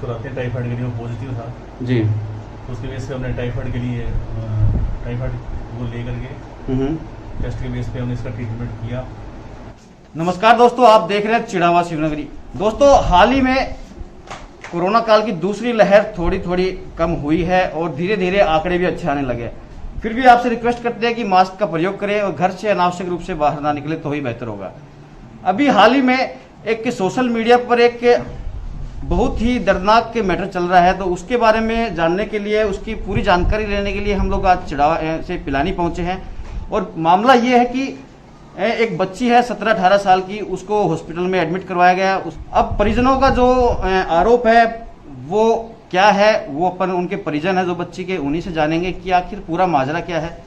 कराते हैं, टाइफाइड के लिए वो पॉजिटिव था जी। तो उसके बेस पे हमने टाइफाइड के लिए टाइफाइड वो लेकर के टेस्ट के बेस पे हमने इसका ट्रीटमेंट किया। नमस्कार दोस्तों, आप देख रहे हैं चिड़ावा शिवनगरी। दोस्तों, हाल ही में कोरोना काल की दूसरी लहर थोड़ी थोड़ी कम हुई है और धीरे धीरे आंकड़े भी अच्छे आने लगे। फिर भी आपसे रिक्वेस्ट करते हैं कि मास्क का प्रयोग करें और घर से अनावश्यक रूप से बाहर ना निकले तो ही बेहतर होगा। अभी हाल ही में एक सोशल मीडिया पर एक बहुत ही दर्दनाक के मैटर चल रहा है, तो उसके बारे में जानने के लिए, उसकी पूरी जानकारी लेने के लिए हम लोग आज चिड़ावा से पिलानी पहुंचे हैं। और मामला ये है कि एक बच्ची है 17-18 साल की, उसको हॉस्पिटल में एडमिट करवाया गया। अब परिजनों का जो आरोप है वो क्या है, वो अपन उनके परिजन है जो बच्ची के, उन्हीं से जानेंगे कि आखिर पूरा माजरा क्या है।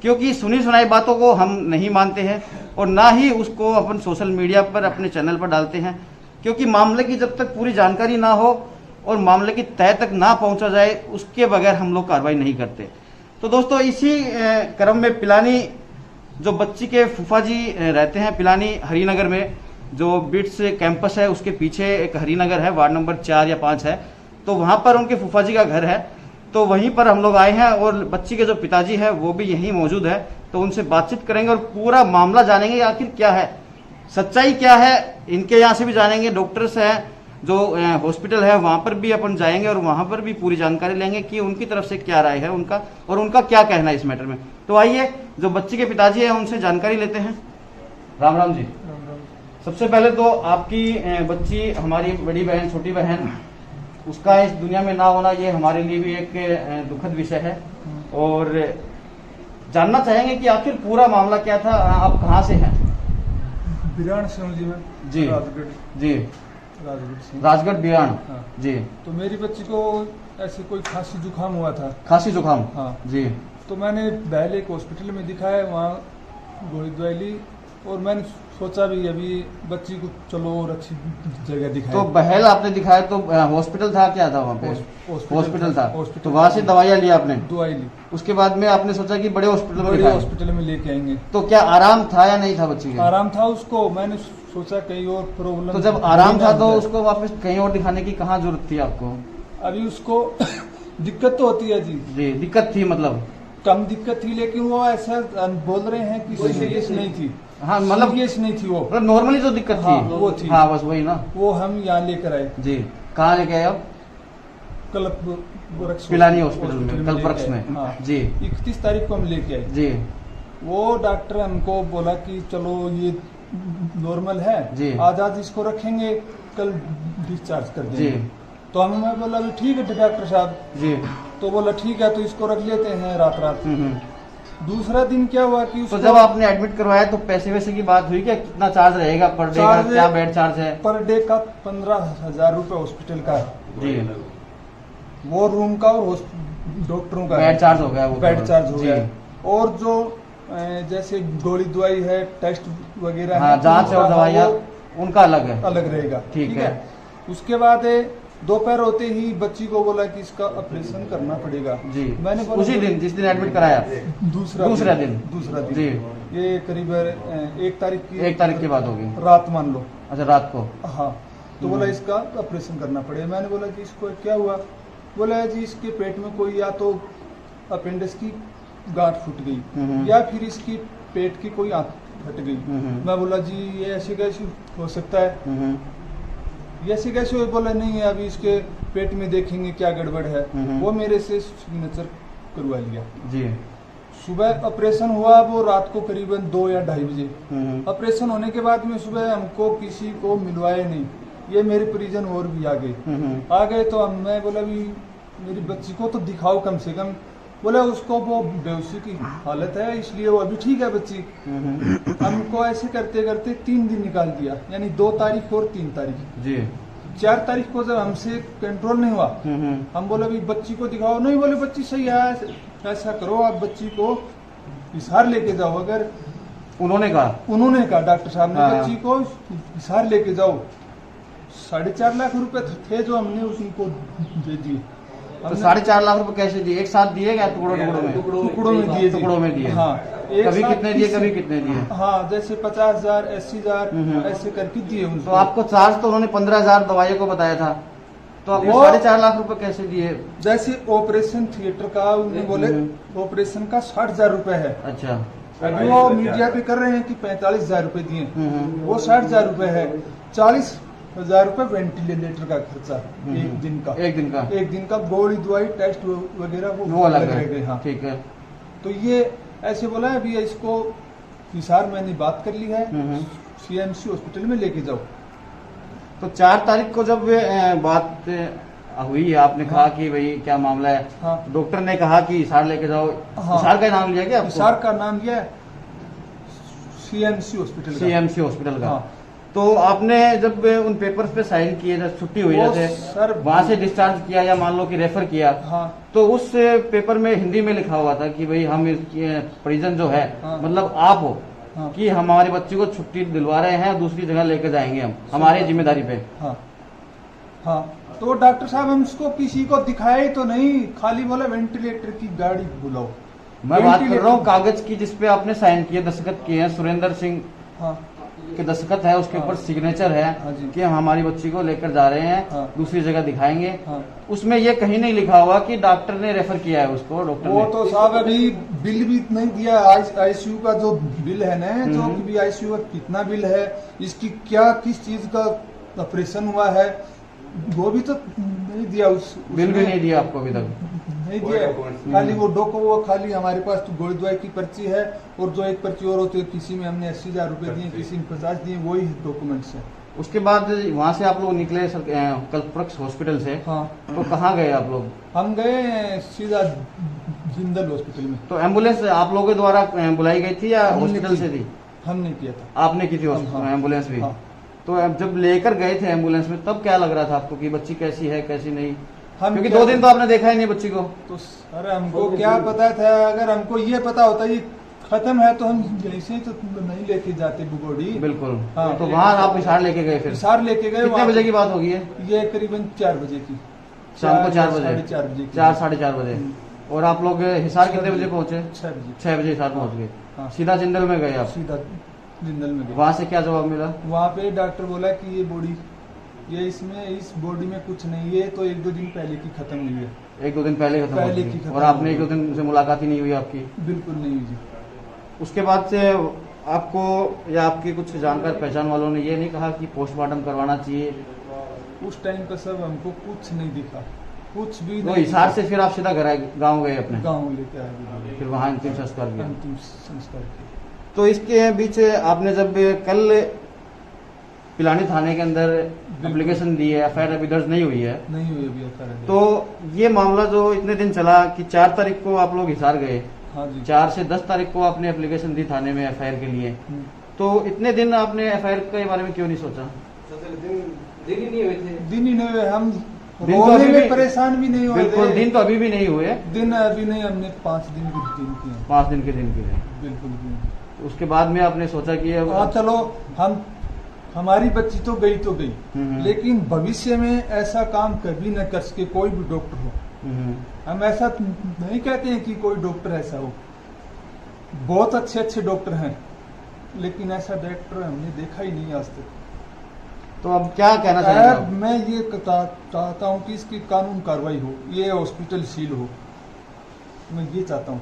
क्योंकि सुनी सुनाई बातों को हम नहीं मानते हैं और ना ही उसको अपन सोशल मीडिया पर अपने चैनल पर डालते हैं, क्योंकि मामले की जब तक पूरी जानकारी ना हो और मामले की तह तक ना पहुंचा जाए उसके बगैर हम लोग कार्रवाई नहीं करते। तो दोस्तों, इसी क्रम में पिलानी जो बच्ची के फूफा जी रहते हैं, पिलानी हरिनगर में जो बिट्स कैंपस है उसके पीछे एक हरिनगर है, वार्ड नंबर 4 या 5 है, तो वहाँ पर उनके फूफा जी का घर है। तो वहीं पर हम लोग आए हैं और बच्ची के जो पिताजी है वो भी यहीं मौजूद है, तो उनसे बातचीत करेंगे और पूरा मामला जानेंगे आखिर क्या है, सच्चाई क्या है। इनके यहाँ से भी जानेंगे, डॉक्टर्स हैं जो हॉस्पिटल है वहाँ पर भी अपन जाएंगे और वहाँ पर भी पूरी जानकारी लेंगे कि उनकी तरफ से क्या राय है उनका और उनका क्या कहना है इस मैटर में। तो आइए, जो बच्ची के पिताजी हैं उनसे जानकारी लेते हैं। राम राम जी। राम राम। सबसे पहले तो आपकी बच्ची, हमारी बड़ी बहन, छोटी बहन, उसका इस दुनिया में ना होना ये हमारे लिए भी एक दुखद विषय है और जानना चाहेंगे कि आखिर पूरा मामला क्या था। आप कहाँ से हैं? बिरान से हूँ जी मैं। जी। राजगढ़। जी। राजगढ़ से। राजगढ़ बिरान। हाँ। जी। तो मेरी बच्ची को ऐसे कोई खांसी जुकाम हुआ था। खांसी जुकाम। हाँ जी। तो मैंने पहले एक हॉस्पिटल में दिखाया, वहाँ गोली दवाई ली और मैंने सोचा भी अभी बच्ची को चलो और अच्छी जगह दिखाए। तो बहल आपने दिखाया तो हॉस्पिटल था, क्या था वहाँ पे? हॉस्पिटल था। तो वहाँ से दवाइयाँ ली आपने? दवाई ली। उसके बाद में आपने सोचा कि बड़े हॉस्पिटल में बड़े दिखाएं। हॉस्पिटल में लेके आएंगे। तो क्या आराम था या नहीं था बच्ची के? आराम था उसको, मैंने सोचा कहीं और प्रॉब्लम। तो जब आराम था तो उसको वापस कहीं और दिखाने की कहाँ जरूरत थी आपको? अभी उसको दिक्कत तो होती है जी। जी, दिक्कत थी, मतलब कम दिक्कत थी, लेकिन वो ऐसा बोल रहे हैं कि सीरियस नहीं थी। हाँ, मतलब सीरियस नहीं थी वो, मतलब नॉर्मली जो दिक्कत थी। हाँ, वो थी। हाँ, बस वही ना। वो हम यहाँ लेकर आए। जी। कहाँ लेके आए आप? कल्पवृक्ष पिलानी हॉस्पिटल में, कल्पवृक्ष में। हाँ। जी। 31 तारीख को हम लेके आए। जी। वो डॉक्टर हमको बोला कि चलो ये नॉर्मल है जी। आज इसको रखेंगे, कल डिस्चार्ज कर जी। देंगे। तो मैं बोला भी ठीक है डॉक्टर साहब। जी। तो बोला ठीक है, तो इसको रख लेते हैं रात रात। दूसरा दिन क्या हुआ कि तो जब आपने एडमिट करवाया तो पैसे वैसे की बात हुई क्या? कितना चार्ज रहेगा पर डे का? क्या बेड चार्ज है? पर डे का 15,000 रुपए हॉस्पिटल का। जी। वो रूम का और डॉक्टरों का बेड चार्ज हो गया, वो बेड चार्ज हो जी। गया। और जो जैसे गोली दवाई है, टेस्ट वगैरह हाँ, जांच और दवाइयाँ उनका अलग है, अलग रहेगा। ठीक है। उसके बाद दोपहर होते ही बच्ची को बोला कि इसका ऑपरेशन करना पड़ेगा। जी। मैंने बोला उसी दिन जिस दिन एडमिट कराया? दूसरा दिन जी। ये करीब 1 तारीख की बात होगी, रात मान लो। अच्छा, रात को। हाँ। तो बोला इसका ऑपरेशन करना पड़ेगा। मैंने बोला कि इसको क्या हुआ? बोला जी इसके पेट में कोई या तो अपेंडिक्स की गांठ फूट गई या फिर इसकी पेट की कोई आंत फट गई। मैं बोला जी ये ऐसे कैसे हो सकता है, ये ऐसे कैसे हो? बोला नहीं है, अभी इसके पेट में देखेंगे क्या गड़बड़ है। वो मेरे से सिग्नेचर करवा लिया। जी। सुबह ऑपरेशन हुआ, वो रात को करीबन 2 या 2:30 बजे। ऑपरेशन होने के बाद में सुबह हमको किसी को मिलवाया नहीं, ये मेरे परिजन और भी आ गए। तो मैं बोला भी मेरी बच्ची को तो दिखाओ कम से कम। बोला उसको वो बेहोशी की हालत है, इसलिए वो अभी ठीक है बच्ची। हमको ऐसे करते करते 3 दिन निकाल दिया, यानी 2 तारीख और 3 तारीख। जी। 4 तारीख को जब हमसे कंट्रोल नहीं हुआ, हम बोले भी बच्ची को दिखाओ। नहीं, बोले बच्ची सही है, ऐसा करो आप बच्ची को हिसार लेके जाओ। अगर उन्होंने कहा डॉक्टर साहब ने बच्ची को हिसार लेके जाओ। 4.5 लाख रुपए थे जो हमने उनको दे दिए। तो 4.5 लाख रुपए कैसे दिए? एक साथ दिए क्या? टुकड़ों में दिए। हाँ, कभी कितने दिए, कभी कितने दिए? हाँ, जैसे 50,000, 80,000 ऐसे करके दिए उनको। तो आपको चार्ज तो उन्होंने 15,000 दवाइयों को बताया था? तो आपने वो 4.5 लाख रुपए कैसे दिए? जैसे ऑपरेशन थिएटर का उन्हें बोले ऑपरेशन का 60,000 रुपए है। अच्छा। अभी वो मीडिया पे कर रहे हैं कि 45,000 रुपए दिए, वो 60,000 रुपए है। 40,000 रुपए वेंटिलेटर का खर्चा एक दिन का। एक दिन का गोली दवाई टेस्ट वगैरह वो अलग रह गए। हाँ ठीक है। तो ये ऐसे बोला है, अभी इसको हिसार मैंने बात कर ली है, CMC हॉस्पिटल में लेके जाओ। तो 4 तारीख को जब बात हुई है, आपने कहा कि भाई क्या मामला है, हाँ। डॉक्टर ने कहा कि हिसार लेके जाओ। हाँ। हिसार का नाम लिया क्या आपको? हिसार का नाम लिया है CMC हॉस्पिटल का। CMC हॉस्पिटल का। हाँ। तो आपने जब उन पेपर्स पे साइन किए, जब छुट्टी हुई वो जैसे सर वहां से डिस्चार्ज किया या मान लो कि रेफर किया, हाँ तो उस पेपर में हिंदी में लिखा हुआ था कि भाई हम इसके परिजन जो है, हाँ। मतलब आप हो, हाँ कि हमारे बच्चे को छुट्टी दिलवा रहे हैं, दूसरी जगह लेके जाएंगे हम, हमारी जिम्मेदारी पे। हाँ हाँ। तो डॉक्टर साहब हम उसको किसी को दिखाए तो नहीं, खाली बोला वेंटिलेटर की गाड़ी बुलाओ। मैं बात कर रहा हूँ कागज की जिसपे आपने साइन किए, दस्तखत किए हैं, सुरेंद्र सिंह हाँ के दस्तखत है, उसके हाँ। ऊपर सिग्नेचर है हाँ जी। कि हम हमारी बच्ची को लेकर जा रहे हैं, हाँ। दूसरी जगह दिखाएंगे। हाँ। उसमें ये कहीं नहीं लिखा हुआ कि डॉक्टर ने रेफर किया है उसको। डॉक्टर वो ने तो साहब अभी बिल भी नहीं दिया, ICU का जो बिल है ना, जो कि भी ICU का कितना बिल है, इसकी क्या किस चीज का ऑपरेशन हुआ है, वो भी तो नहीं दिया। बिल भी नहीं दिया आपको अभी तक? नहीं दिया, खाली वो वो खाली हमारे पास तो गोली दवाई की पर्ची है, और जो एक पर्ची और होती है, किसी में हमने 80,000 रुपए दिए, किसी में 50 दिए, वही डॉक्यूमेंट्स है। उसके बाद वहाँ से आप लोग निकले कल्पवृक्ष हॉस्पिटल से, हाँ। तो कहाँ गए आप लोग? हम गए सीधा जिंदल हॉस्पिटल में। तो एम्बुलेंस आप लोगों के द्वारा बुलाई गई थी या हॉस्पिटल से थी? हमने किया था। आपने की थी हाँ। एम्बुलेंस भी? हाँ। तो अब जब लेकर गए थे एम्बुलेंस में, तब क्या लग रहा था आपको कि बच्ची कैसी है कैसी नहीं? हम क्योंकि क्या- 2 दिन तो आपने देखा ही नहीं बच्ची को। तो सर हमको क्या पता था, अगर हमको ये पता होता ये खत्म है तो हम जैसे ही तो नहीं लेके जाते बुगोड़ी। बिल्कुल। हाँ। तो वहाँ आप हिसार लेके गए फिर? हिसार लेके गए। कितने बजे की बात होगी है? ये करीबन 4 बजे की, शाम को 4 बजे? 4:30 बजे की। 4 साढ़े 4 बजे। और आप लोग हिसार कितने बजे पहुंचे? 6 बजे। 6 बजे हिसार पहुंच गए। हाँ। सीधा जिंदल में गए आप? सीधा जिंदल में गए। वहाँ से क्या जवाब मिला? वहाँ पे डॉक्टर बोला कि ये बॉडी, ये इसमें इस बॉडी में कुछ नहीं है, तो 1-2 दिन पहले की खत्म हुई है। 1-2 दिन पहले खत्म हो पहले चुकी। की खत्म और आपने हुई। 1-2 दिन से मुलाकात ही नहीं हुई आपकी? बिल्कुल नहीं हुई जी। उसके बाद से आपको या आपके कुछ जानकार पहचान वालों ने ये नहीं कहा कि पोस्टमार्टम करवाना चाहिए? उस टाइम पर सब हमको कुछ नहीं दिखा, कुछ भी तो नहीं। हिसार से फिर आप सीधा घर आए, गाँव गए अपने? गाँव लेके आए, फिर वहाँ अंतिम संस्कार किया? अंतिम संस्कार किया। तो इसके बीच आपने जब कल पिलानी थाने के अंदर एप्लीकेशन दी है, FIR अभी दर्ज नहीं हुई है, नहीं हुई अभी FIR। तो ये मामला जो इतने दिन चला कि 4 तारीख को आप लोग हिसार गए, हाँ जी। 4 से 10 तारीख को आपने एप्लीकेशन दी थाने में FIR के लिए, तो इतने दिन आपने FIR के बारे में क्यों नहीं सोचा? दिन ही नहीं हुए, हम दिन तो रोने अभी में भी- परेशान भी नहीं हुए बिल्कुल, थे। दिन तो अभी भी नहीं हुए। दिन अभी नहीं, हमने 5 दिन के दिन किए। 5 दिन के दिन किए। बिल्कुल भी नहीं। उसके बाद में आपने सोचा कि अब हाँ चलो, हम हमारी बच्ची तो गई तो गई, लेकिन भविष्य में ऐसा काम कभी न कर सके कोई भी डॉक्टर हो। हम ऐसा नहीं कहते हैं कि कोई डॉक्टर ऐसा हो, बहुत अच्छे अच्छे डॉक्टर हैं, लेकिन ऐसा डॉक्टर हमने देखा ही नहीं आज तक। तो अब क्या कहना चाहेंगे आप? मैं ये चाहता हूँ कि इसकी कानून कार्रवाई हो, ये हॉस्पिटल सील हो, मैं ये चाहता हूँ।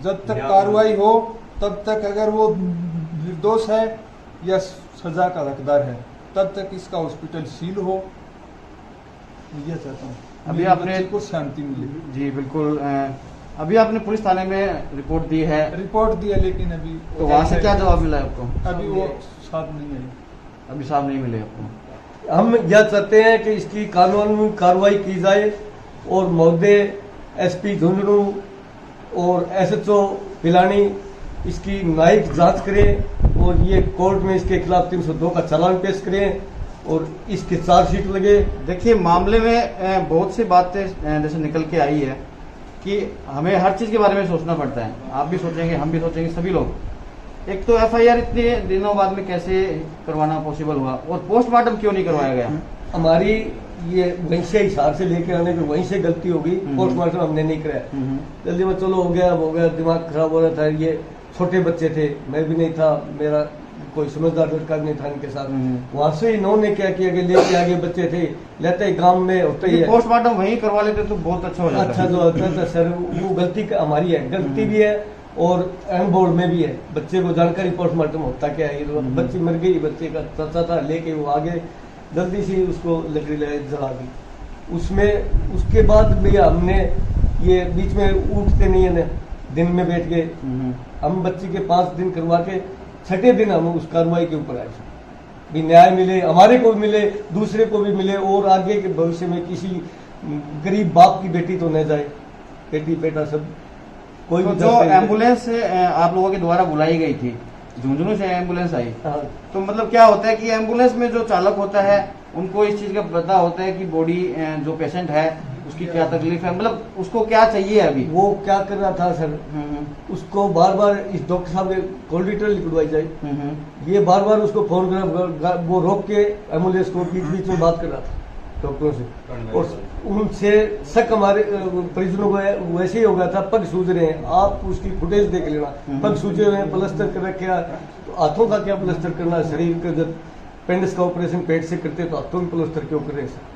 जब तक कार्रवाई हो तब तक, अगर वो निर्दोष है या सजा का हकदार है, तब तक इसका हॉस्पिटल सील हो, मैं ये चाहता हूँ। अभी मेरी आपने- बच्ची को शांति मिले। जी बिल्कुल। अभी आपने पुलिस थाने में रिपोर्ट दी है, रिपोर्ट दिया, लेकिन अभी तो वहाँ से क्या जवाब मिला है आपको? अभी वो साथ नहीं आई। अभी साहब नहीं मिले आपको? हम यह चाहते हैं कि इसकी कानूनी कार्रवाई की जाए, और महोदय SP झुंझुनू और SHO पिलानी इसकी न्यायिक जांच करें, और ये कोर्ट में इसके खिलाफ 302 का चालान पेश करें, और इसके चार्जशीट लगे। देखिए, मामले में बहुत सी बातें जैसे निकल के आई है कि हमें हर चीज के बारे में सोचना पड़ता है। आप भी सोचेंगे, हम भी सोचेंगे, सभी लोग। एक तो FIR इतने दिनों बाद में कैसे करवाना पॉसिबल हुआ, और पोस्टमार्टम क्यों नहीं करवाया गया? हमारी ये वहीं से हिसार से लेके आने में वहीं से गलती होगी, पोस्टमार्टम हमने नहीं कराया। जल्दी में चलो हो गया, दिमाग खराब हो रहा था, ये छोटे बच्चे थे, मैं भी नहीं था, मेरा कोई समझदार लड़का भी नहीं था इनके साथ। वहां से इन्होंने क्या किया कि लेके आगे बच्चे थे, लेते ही गांव में होते ही पोस्टमार्टम वहीं करवा लेते तो बहुत अच्छा हो जाता। अच्छा जो होता था सर, वो गलती हमारी है, गलती भी है और एम बोर्ड में भी है। बच्चे को जानकारी पोस्टमार्टम होता क्या है, ये बच्ची मर गई, बच्चे का चाचा था, लेके वो आगे जल्दी से उसको लकड़ी जला दी। उसमें उसके बाद भैया हमने ये बीच में उठते नहीं है ना, दिन में बैठ गए। हम बच्ची के 5 दिन करवा के 6ठे दिन हम उस कार्रवाई के ऊपर आए भी न्याय मिले, हमारे को भी मिले, दूसरे को भी मिले, और आगे के भविष्य में किसी गरीब बाप की बेटी तो न जाए, बेटी बेटा सब कोई तो भी। जो एम्बुलेंस आप लोगों के द्वारा बुलाई गई थी, झुंझुनू से एम्बुलेंस आई, तो मतलब क्या होता है कि एम्बुलेंस में जो चालक होता है उनको इस चीज का पता होता है कि बॉडी जो पेशेंट है उसकी क्या तकलीफ है, मतलब उसको क्या चाहिए अभी? वो क्या कर रहा था सर, उसको बार बार इस डॉक्टर साहब ने कॉल डिटेल लिखवाई जाए, ये बार बार उसको फोन कर, वो रोक के एम्बुलेंस को बीच बीच में बात कर रहा था डॉक्टरों से, और उनसे शक हमारे परिजनों को वैसे ही हो गया था, पग सूज रहे हैं, आप उसकी फुटेज देख लेना, पग सूजे हुए हैं, प्लास्टर कर रखा, तो हाथों का क्या प्लास्टर करना, शरीर का जब पेंडिस का ऑपरेशन पेट से करते तो हाथों में प्लास्टर क्यों कर रहे हैं सर?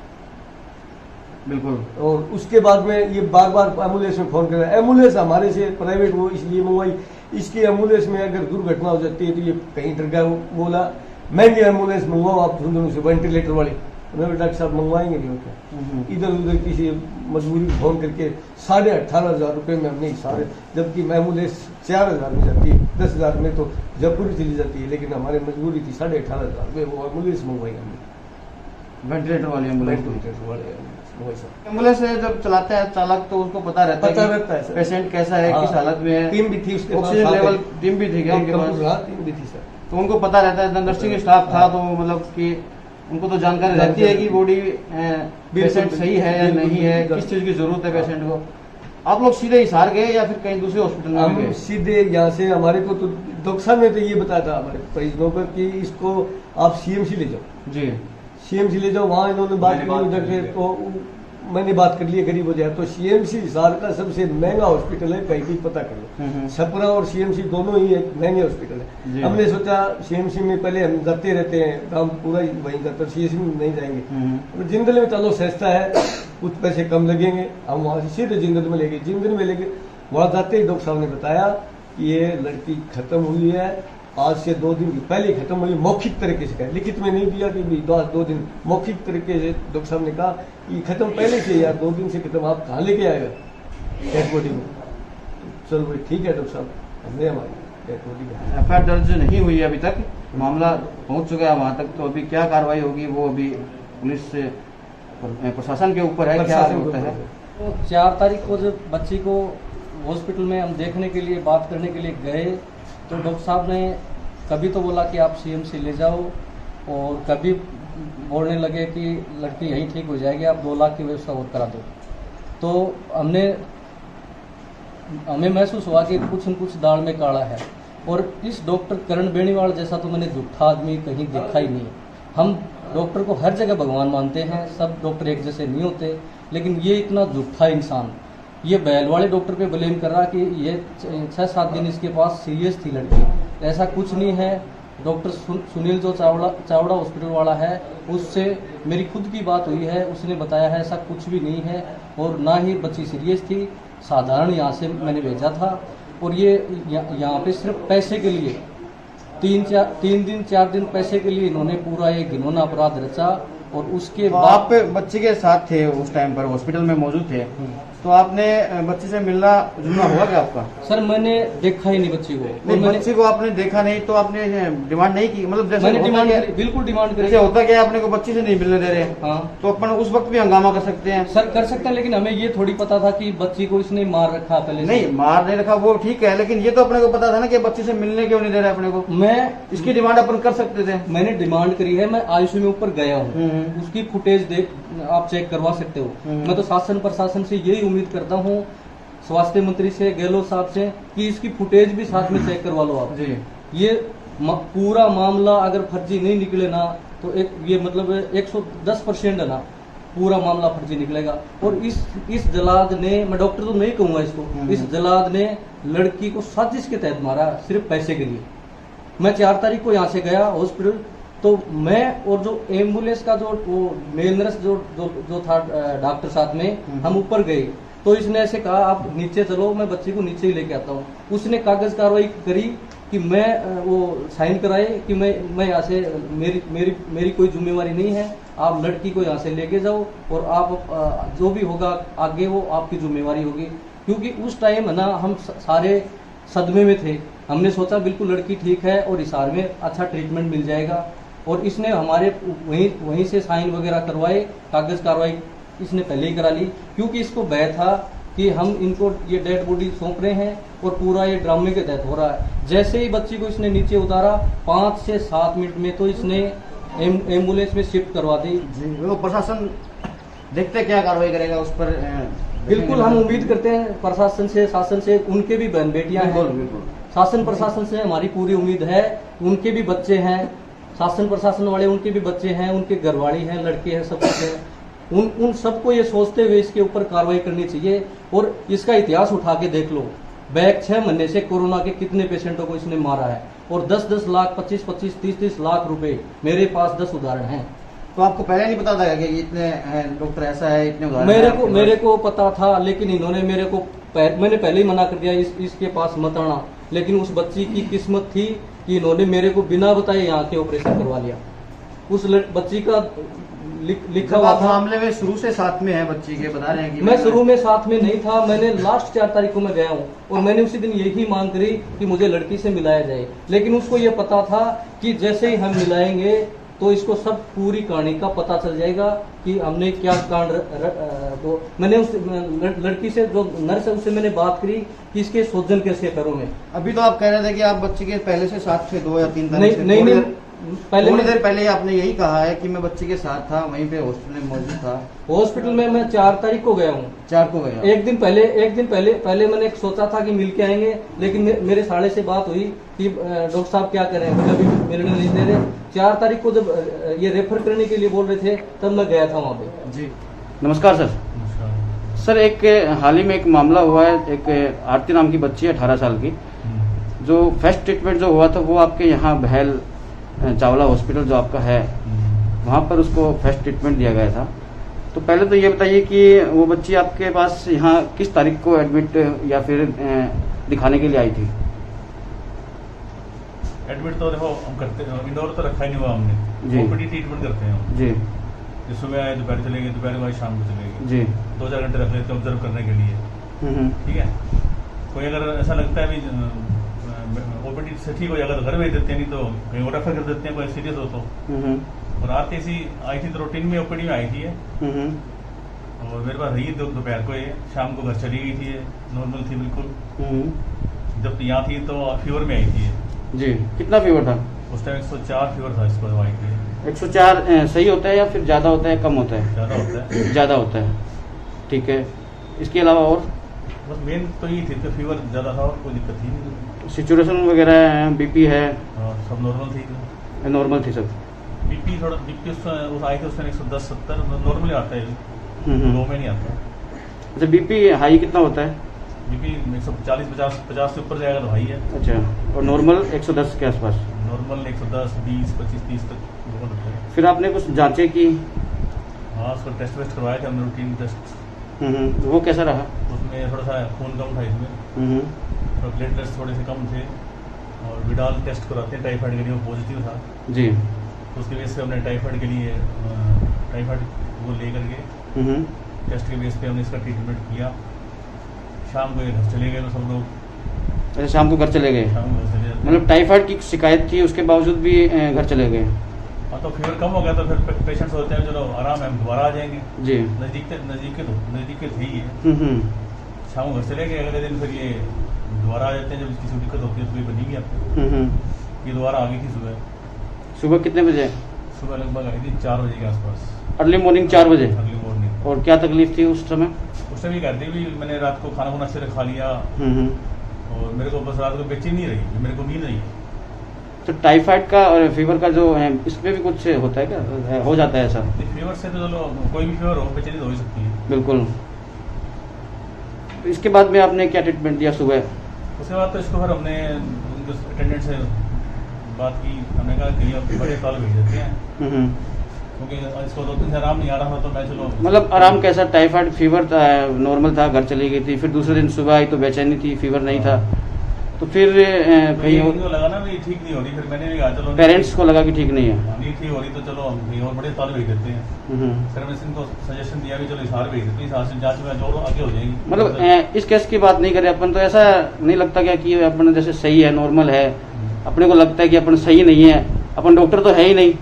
बिल्कुल। और उसके बाद में ये बार बार एम्बुलेंस में फोन कर रहा है, एम्बुलेंस हमारे से प्राइवेट वो इसलिए मंगवाई, इसकी एम्बुलेंस में अगर दुर्घटना हो जाती है तो ये कहीं डर गया, बोला महंगी एम्बुलेंस मंगवाओ आप झुंझुनू से, वेंटिलेटर वाली। मैं डॉक्टर साहब मंगवाएंगे नहीं होता, इधर उधर किसी मजबूरी फोन करके 18,500 रुपये में हमने सारे, जबकि एम्बुलेंस 4,000 में जाती है, 10,000 में तो जयपुर चली जाती है, लेकिन हमारे मजबूरी थी 18,500 रुपये वो एम्बुलेंस मंगवाई हमने, वेंटिलेटर वाली एम्बुलेंस। वेंटिलेटर वाले एम्बुलेंस जब चलाता है चालक तो उसको पता रहता है सर, पेशेंट कैसा है, किस हालत में है। टीम भी थी उसके पास, ऑक्सीजन लेवल टीम भी थी क्या उनके पास? टीम भी थी सर, तो उनको पता रहता है, नर्सिंग स्टाफ था, तो मतलब कि उनको तो जानकारी रहती है कि बॉडी पेशेंट सही है या नहीं है, किस चीज की जरूरत है पेशेंट को। आप लोग सीधे हिसार गए या फिर कहीं दूसरे हॉस्पिटल में हम गए? सीधे यहाँ से, हमारे को तो डॉक्टर साहब ने तो ये बताया था हमारे परिजनों को कि इसको आप सीएमसी ले जाओ जी, सीएमसी ले जाओ। वहाँ इन्होंने बात की उधर के, तो मैंने बात कर ली गरीब हो जाए तो सीएमसी हिसार का सबसे महंगा हॉस्पिटल है, कहीं भी पता कर लो, छपरा और सीएमसी दोनों ही एक महंगे हॉस्पिटल है। हमने सोचा सीएमसी में पहले हम जाते रहते हैं, काम पूरा ही वहीं जाता, सीएमसी में नहीं जाएंगे, जिंदल में चलो सस्ता है, कुछ पैसे कम लगेंगे, हम वहाँ से सीधे जिंदल में लेंगे। जिंदल में लेके वहाँ जाते ही डॉक्टर साहब ने बताया कि ये लड़की खत्म हुई है, आज से 2 दिन पहले खत्म हुई, मौखिक तरीके से कहा, लिखित में नहीं दिया कि 2 दिन, मौखिक तरीके से डॉक्टर साहब ने कहा कि खत्म पहले से यार, 2 दिन से खत्म, आप कहाँ लेके आएगा डेड बॉडी में? चलो भाई ठीक है डॉक्टर साहब, हमने हमारी डेड बॉडी एफआईआर दर्ज नहीं हुई अभी तक, मामला पहुंच चुका है वहां तक, तो अभी क्या कार्रवाई होगी वो अभी पुलिस से प्रशासन के ऊपर है, क्या होता है। तो 4 तारीख को जब बच्ची को हॉस्पिटल में हम देखने के लिए, बात करने के लिए गए, तो डॉक्टर साहब ने कभी तो बोला कि आप सीएमसी ले जाओ, और कभी बोलने लगे कि लड़की यहीं ठीक हो जाएगी, आप 2 लाख की व्यवस्था और करा दो। तो हमें महसूस हुआ कि कुछ न कुछ दाल में काला है, और इस डॉक्टर करण बेनीवाल जैसा तो मैंने झूठा आदमी कहीं देखा ही नहीं। हम डॉक्टर को हर जगह भगवान मानते हैं, सब डॉक्टर एक जैसे नहीं होते, लेकिन ये इतना झूठा इंसान, ये बैल वाले डॉक्टर पे ब्लेम कर रहा कि ये 6-7 दिन इसके पास सीरियस थी लड़की। ऐसा कुछ नहीं है। डॉक्टर सुनील जो चावड़ा हॉस्पिटल वाला है, उससे मेरी खुद की बात हुई है, उसने बताया है ऐसा कुछ भी नहीं है, और ना ही बच्ची सीरियस थी, साधारण यहाँ से मैंने भेजा था। और ये यहाँ पे सिर्फ पैसे के लिए 3 दिन 4 दिन पैसे के लिए इन्होंने पूरा ये घिनौना अपराध रचा। और उसके बाद आप बच्चे के साथ थे उस टाइम पर, हॉस्पिटल में मौजूद थे, तो आपने बच्चे से मिलना जुलना हुआ क्या आपका? सर मैंने देखा ही नहीं बच्ची को। नहीं, बच्चे को आपने देखा नहीं तो आपने डिमांड नहीं की? मतलब जैसे मैंने डिमांड बिल्कुल डिमांड करी। होता क्या आपने को बच्ची से नहीं मिलने दे रहे? हाँ, तो अपन उस वक्त भी हंगामा कर सकते हैं। सर कर सकते हैं, लेकिन हमें ये थोड़ी पता था कि बच्ची को इसने मार रखा पहले। नहीं मार नहीं रखा वो ठीक है, लेकिन ये तो अपने को पता था ना कि बच्ची से मिलने क्यों नहीं दे रहे अपने को। मैं इसकी डिमांड अपन कर सकते थे। मैंने डिमांड करी है, मैं आईसीयू में ऊपर गया हूँ, उसकी फुटेज देख आप चेक करवा सकते हो। मैं तो शासन प्रशासन से यही उम्मीद करता हूँ, स्वास्थ्य मंत्री से, गहलोत साहब से, कि इसकी फुटेज भी साथ में चेक करवा लो आप जी। ये पूरा मामला अगर फर्जी नहीं निकले ना तो ये मतलब 110% है ना, पूरा मामला फर्जी निकलेगा। और इस जलाद ने, मैं डॉक्टर तो नहीं कहूंगा इसको, इस जलाद ने लड़की को साजिश के तहत मारा, सिर्फ पैसे के लिए। मैं 4 तारीख को यहाँ से गया हॉस्पिटल, तो मैं और जो एम्बुलेंस का जो वो मेल नर्स जो था डॉक्टर साथ में, हम ऊपर गए तो इसने ऐसे कहा आप नीचे चलो, मैं बच्ची को नीचे ही लेके आता हूँ। उसने कागज कार्रवाई करी कि मैं वो साइन कराए कि मैं यहाँ से मेरी कोई जिम्मेवारी नहीं है, आप लड़की को यहाँ से लेके जाओ और आप जो भी होगा आगे वो आपकी जिम्मेवारी होगी। क्योंकि उस टाइम है ना हम सारे सदमे में थे, हमने सोचा बिल्कुल लड़की ठीक है और हिसार में अच्छा ट्रीटमेंट मिल जाएगा, और इसने हमारे वहीं से साइन वगैरह करवाए, कागज कार्रवाई इसने पहले ही करा ली, क्योंकि इसको भय था कि हम इनको ये डेड बॉडी सौंप रहे हैं और पूरा ये ड्रामे के तहत हो रहा है। जैसे ही बच्ची को इसने नीचे उतारा 5 से 7 मिनट में तो इसने एम्बुलेंस में शिफ्ट करवा दी। वो प्रशासन देखते क्या कार्रवाई करेगा उस पर? बिल्कुल हम उम्मीद करते हैं प्रशासन से, शासन से, उनके भी बहन बेटियां हैं, शासन प्रशासन से हमारी पूरी उम्मीद है, उनके भी बच्चे हैं, शासन प्रशासन वाले उनके भी बच्चे हैं, उनके घरवाली हैं, लड़के हैं, सब कुछ है। उन सबको ये सोचते हुए इसके ऊपर कार्रवाई करनी चाहिए। और इसका इतिहास उठा के देख लो, बैक 6 महीने से कोरोना के कितने पेशेंटों को इसने मारा है, और 10-10 लाख, 25-25, 30-30 लाख रुपए मेरे पास 10 उदाहरण हैं। तो आपको पहले नहीं पता था कि इतने डॉक्टर ऐसा है, इतने उदाहरण? मेरे को पता था, लेकिन इन्होंने मेरे को मैंने पहले ही मना कर दिया इसके पास मत आना। लेकिन उस बच्ची की किस्मत थी कि इन्होंने मेरे को बिना बताए यहाँ के ऑपरेशन करवा लिया। उस बच्ची का लिखा हुआ था। मामले में शुरू से साथ में है बच्ची के, बता रहे हैं कि मैं शुरू में साथ में नहीं था, मैंने लास्ट 4 तारीख को मैं गया हूँ और मैंने उसी दिन यही मांग करी कि मुझे लड़की से मिलाया जाए। लेकिन उसको ये पता था कि जैसे ही हम मिलाएंगे तो इसको सब पूरी कहानी का पता चल जाएगा कि हमने क्या कांड। तो मैंने उस लड़की से, जो नर्स है, उससे मैंने बात करी कि इसके सोजन कैसे पैरों में। अभी तो आप कह रहे थे कि आप बच्ची के पहले से साथ थे, 2 या 3 तारीख से? नहीं, थोड़ी देर पहले आपने यही कहा है कि मैं बच्ची के साथ था, वहीं पे हॉस्पिटल में मौजूद था। हॉस्पिटल में मैं 4 तारीख को गया हूँ। 4 को गया? एक दिन पहले मैंने सोचा था कि मिल के आएंगे, लेकिन मेरे साले से बात हुई कि डॉक्टर साहब क्या करें, अभी मिलने नहीं दे रहे। 4 तारीख को जब ये रेफर करने के लिए बोल रहे थे तब मैं गया था वहाँ पे। जी नमस्कार सर। सर एक हाल ही में एक मामला हुआ है, एक आरती नाम की बच्ची है 18 साल की, जो फर्स्ट ट्रीटमेंट जो हुआ था वो आपके यहाँ बहल चावला हॉस्पिटल जो आपका है वहाँ पर उसको फर्स्ट ट्रीटमेंट दिया गया था। तो पहले तो ये बताइए कि वो बच्ची आपके पास यहाँ किस तारीख को एडमिट या फिर दिखाने के लिए आई थी? एडमिट तो देखो हम करते हैं, इंडोर तो रखा ही नहीं हुआ हमने, ओपीडी ट्रीटमेंट करते हैं हम। जी सुबह आए दोपहर चले गए, दोपहर के बाद शाम को चले गए। जी 2-4 घंटे रख लेते हैं ऑब्जर्व करने के लिए। ठीक है, कोई अगर ऐसा लगता है भी ओपीडी से ठीक हो जाएगा तो घर भेज देते हैं, नहीं तो कहीं और रेफर कर देते हैं कोई सीरियस हो तो। और रात ऐसी आई थी तो रूटीन में ओपीडी में आई थी और मेरे पास रही दोपहर को, ये शाम को घर चली गई थी, नॉर्मल थी बिल्कुल। जब यहाँ थी तो फीवर में आई थी। जी कितना फीवर था उस टाइम? 104 फीवर था इसको आई थी। 104 सही होता है या फिर ज़्यादा होता है, कम होता है? ज़्यादा होता है। ज़्यादा होता है, ठीक है। इसके अलावा और? बस मेन तो ये थी, तो फीवर ज़्यादा था और कोई दिक्कत थी नहीं। सिचुएशन वगैरह है, बीपी है? सब नॉर्मल थी। नॉर्मल थी सब? बीपी थोड़ा, बीपी उस आई थी उसमें 110-70 नॉर्मली आता है, 2 में नहीं आता। अच्छा बीपी हाई कितना होता है? बीपी 140-50 से ऊपर जाएगा तो हाई है। अच्छा, और नॉर्मल 110 के आसपास? नॉर्मल 110, 20, 25, 30 तक बहुत होता है। फिर आपने कुछ जांचें की? हाँ उसको टेस्ट वेस्ट करवाए थे हमने, रूटीन टेस्ट। वो कैसा रहा? उसमें थोड़ा सा खून कम था इसमें, तो प्लेटलेट्स थोड़े से कम थे, और विडाल टेस्ट कराते हैं टाइफाइड के लिए, वो पॉजिटिव था। जी तो उसके बेस पे हमने टाइफाइड के लिए टाइफाइड वो ले करके टेस्ट के बेस पे हमने इसका ट्रीटमेंट किया। शाम को घर चले गए तो सब लोग। अच्छा शाम को घर चले गए? शाम को घर चले गए। मतलब टाइफाइड की शिकायत थी उसके बावजूद भी घर चले गए? हाँ तो फीवर कम हो गया तो फिर पेशेंट्स होते हैं चलो आराम है, हम दोबारा आ जाएंगे। जी नज़दीक के थे ही है। शाम को घर चले गए, अगले दिन फिर ये दोबारा आ जाते हैं जब किसी दिक्कत होती है तो ये बनी गई आपको। ये दोबारा आ गई थी सुबह कितने बजे? सुबह लगभग आई थी 4 बजे के आसपास। अर्ली मॉर्निंग 4 बजे? Early morning. और क्या तकलीफ थी उस समय? उस समय कहते भी मैंने रात को खाना वाना अच्छे से खा लिया और मेरे को बस रात को बेचैनी नहीं रही, मेरे को नींद नहीं। तो टाइफाइड का और फीवर का जो है इसमें भी कुछ होता है क्या, हो जाता है ऐसा? फीवर से तो चलो कोई भी फीवर हो बेचैनी तो हो ही सकती है। बिल्कुल। इसके बाद में आपने क्या ट्रीटमेंट दिया सुबह? उसके बाद तो इसको फिर हमने अटेंडेंट से बात की, हमने कहा कहीं और बड़े अस्पताल भेज देते हैं, क्योंकि इसको 2-3 दिन आराम नहीं आ रहा था, तो मैं चलो। मतलब आराम कैसा? टाइफाइड फीवर था, नॉर्मल था, घर चली गई थी, फिर दूसरे दिन सुबह आई तो बेचैनी थी, फीवर नहीं था, तो फिर कहीं इनको लगा ना भी ठीक नहीं हो रही, फिर मैंने भी कहा चलो पेरेंट्स को लगा कि ठीक नहीं है। नहीं ठीक हो रही तो चलो हम कहीं और बड़े अस्पताल भेज देते हैं। सर मैंने इनको सजेशन दिया कि चलो हिसार भेज देते हैं, हिसार से जांच में जो आगे हो जाएगी। मतलब इस केस की बात नहीं करें अपन, तो ऐसा नहीं लगता क्या कि अपन जैसे सही है, नॉर्मल है, अपने को लगता है कि अपन सही नहीं है, अपन डॉक्टर तो है ही नहीं,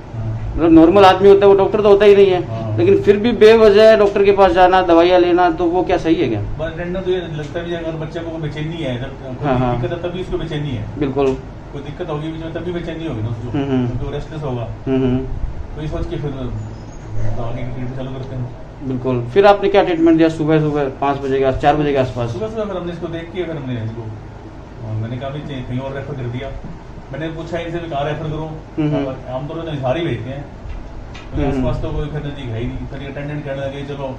मतलब नॉर्मल आदमी होता है वो डॉक्टर तो होता ही नहीं है, लेकिन फिर भी बेवजह डॉक्टर के पास जाना, दवाइयाँ लेना, तो वो क्या सही है क्या? तो ये लगता भी अगर बच्चे को बेचैनी है, हाँ, हाँ। दिक्कत है तभी उसको बेचैनी है, बिल्कुल कोई दिक्कत होगी बीच में तभी बेचैनी होगी ना उसको, क्योंकि वो रेस्टलेस होगा, तो ये सोच के फिर दवा की ट्रीटमेंट चालू करते हैं। बिल्कुल। फिर आपने क्या ट्रीटमेंट दिया? सुबह 5 बजे के 4 बजे के आसपास? सुबह फिर हमने इसको देख के फिर हमने इसको मैंने कहा भी कहीं और रेफर कर दिया। मैंने पूछा इनसे भी कहाँ रेफर करूँ, आमतौर पर हिसार ही भेजते हैं, तो आसपास तो कोई फिर नजदीक है ही नहीं। फिर अटेंडेंट कहने लगे चलो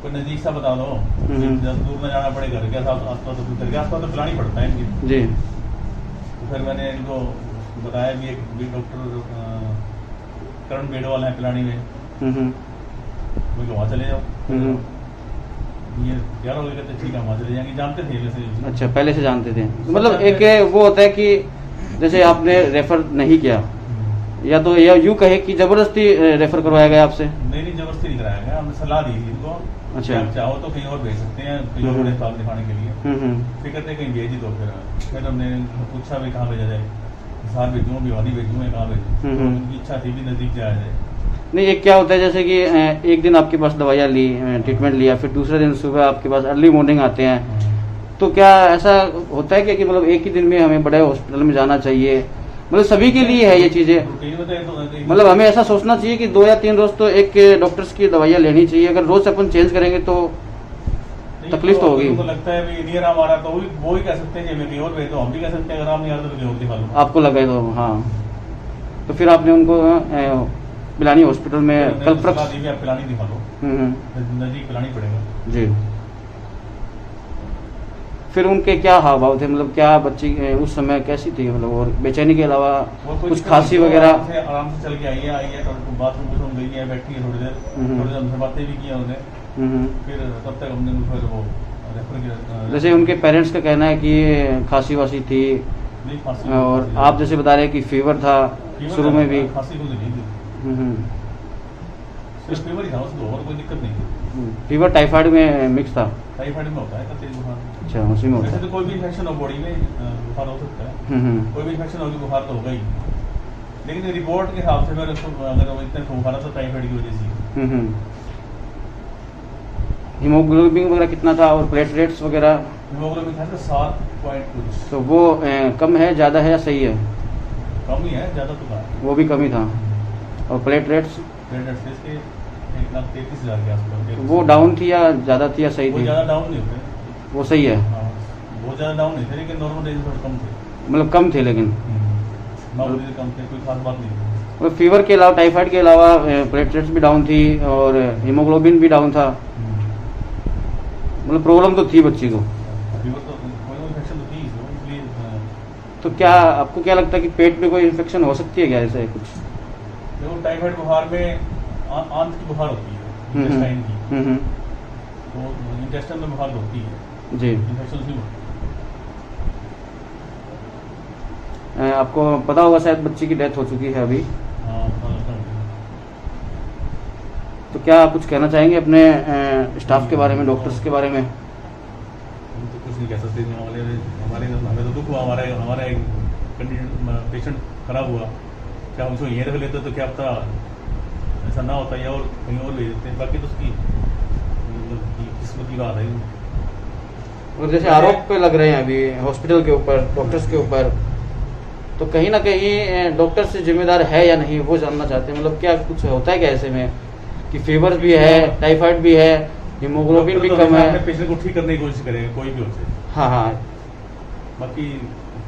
कोई नजदीक सा बता दो, दूर न जाना पड़ेगा, घर के आसपास तो पिलानी पड़ता है इनकी जी। तो फिर मैंने इनको बताया कि एक डॉक्टर करण बेड़वाल है पिलानी में, मैं वहाँ चले जाओ। ये क्या लोग कहते ठीक है वहाँ चले जाएंगे, जानते थे वैसे। अच्छा, पहले से जानते थे। मतलब एक वो होता है कि जैसे आपने रेफर नहीं किया, या तो या यूँ कहे कि जबरदस्ती रेफर करवाया गया आपसे? नहीं जबरदस्ती नहीं कराया गया, हमने सलाह दी थी इनको। अच्छा, आप चाहो तो कहीं और भेज सकते हैं, कहीं और बड़े अस्पताल दिखाने के लिए। फिर कहते कहीं भेज ही दो। फिर हमने पूछा भी कहाँ भेजा जाए, हिसार भेजूँ, भिवानी भेजूँ, कहाँ भेजूँ, उनकी इच्छा थी भी नजदीक जाया जाए। नहीं, एक क्या होता है जैसे कि एक दिन आपके पास दवाइयाँ ली, ट्रीटमेंट लिया, फिर दूसरे दिन सुबह आपके पास अर्ली मॉर्निंग आते हैं, तो क्या ऐसा होता है क्या कि मतलब एक ही दिन में हमें बड़े हॉस्पिटल में जाना चाहिए? मतलब सभी के लिए है ये चीजें, मतलब हमें ऐसा सोचना चाहिए कि 2 या 3 रोज तो एक डॉक्टर्स की दवाइयाँ लेनी चाहिए। अगर रोज अपन चेंज करेंगे तो तकलीफ तो होगी। तो लगता है भी नहीं आराम आ रहा तो वो ही कह सकते हैं कि कहीं और भेज दो, हम भी कह सकते हैं अगर आराम नहीं आ रहा तो कहीं और दिखा लो। आपको लगे तो हाँ, तो फिर आपने उनको पिलानी हॉस्पिटल में कल पिलानी दिखा लो, नजदीक पिलानी पड़ेगा जी। फिर उनके क्या हाव भाव थे, मतलब क्या बच्ची उस समय कैसी थी, मतलब और बेचैनी के अलावा कुछ खांसी वगैरह? आराम से चल के आई है, बाथरूम गई है, बैठी है थोड़ी देर हमसे बातें भी की उन्होंने, फिर तब तक हमने फिर वो रेफर किया। जैसे उनके पेरेंट्स का कहना है कि खांसी वासी थी, और आप जैसे बता रहे हैं कि फीवर था शुरू में भी। खांसी को नहीं थी, फीवर ही था उसको, और कोई दिक्कत नहीं थी। फीवर टाइफाइड में मिक्स था? टाइफाइड में होता है तेज बुखार। अच्छा, उसी में होता है। वैसे तो कोई भी इन्फेक्शन हो बॉडी में बुखार हो सकता है, कोई भी इन्फेक्शन होगी बुखार तो होगा ही, लेकिन रिपोर्ट के हिसाब से अगर इतने बुखार तो टाइफाइड की वजह से। हीमोग्लोबिन वगैरह कितना था और प्लेटलेट्स वगैरह? हीमोग्लोबिन था 7 पॉइंट कुछ। तो वो कम है, ज़्यादा है या सही है? कम ही है, ज़्यादा तो था, वो भी कम ही था। और प्लेटलेट्स इसके 1,33,000 के आसपास। वो डाउन थी या ज़्यादा थी या सही थी? ज़्यादा डाउन नहीं होते, वो सही है। बहुत ज़्यादा डाउन नहीं थे, लेकिन नॉर्मल रेंज में कम थे, मतलब कम थे, लेकिन नॉर्मल कम थे, कोई खास बात नहीं। और फीवर के अलावा, टाइफाइड के अलावा प्लेटलेट्स भी डाउन थी और हीमोग्लोबिन भी डाउन था, मतलब प्रॉब्लम तो थी बच्ची को। फीवर तो कोई इन्फेक्शन तो थी इसलिए। तो क्या आपको क्या लगता है कि पेट में कोई इन्फेक्शन हो सकती है क्या ऐसे कुछ? देखो टाइफाइड बुखार में आंत की बुखार होती है, इंटेस्टाइन की, तो इंटेस्टाइन में बुखार होती है जी, इन्फेक्शन उसी में। आपको पता होगा शायद बच्ची की डेथ हो चुकी है अभी, तो क्या आप कुछ कहना चाहेंगे अपने स्टाफ के बारे में, डॉक्टर्स के बारे में? हम तो कुछ नहीं कह सकते, हमें तो दुख हुआ, हमारा एक पेशेंट खराब हुआ, क्या हम उसको यहीं रख लेते तो क्या पता ऐसा ना होता, या और कहीं और भेज देते हैं, बाकी तो उसकी किस्मत की बात है। और जैसे आरोप पे लग रहे हैं अभी हॉस्पिटल के ऊपर, डॉक्टर्स के ऊपर, तो कहीं ना कहीं डॉक्टर से जिम्मेदार है या नहीं वो जानना चाहते हैं। मतलब क्या कुछ होता है क्या ऐसे में कि फीवर भी है, टाइफाइड भी है, हीमोग्लोबिन भी कम है? पेशेंट को ठीक करने की कोशिश करेंगे, कोई भी हो जाए। हाँ, बाकी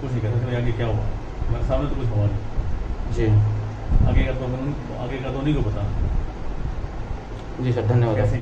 कुछ नहीं कह सकते आगे क्या हुआ, हमारे सामने तो कुछ हुआ नहीं जी। आगे का तो उन्हीं को पता। जी सर, धन्यवाद।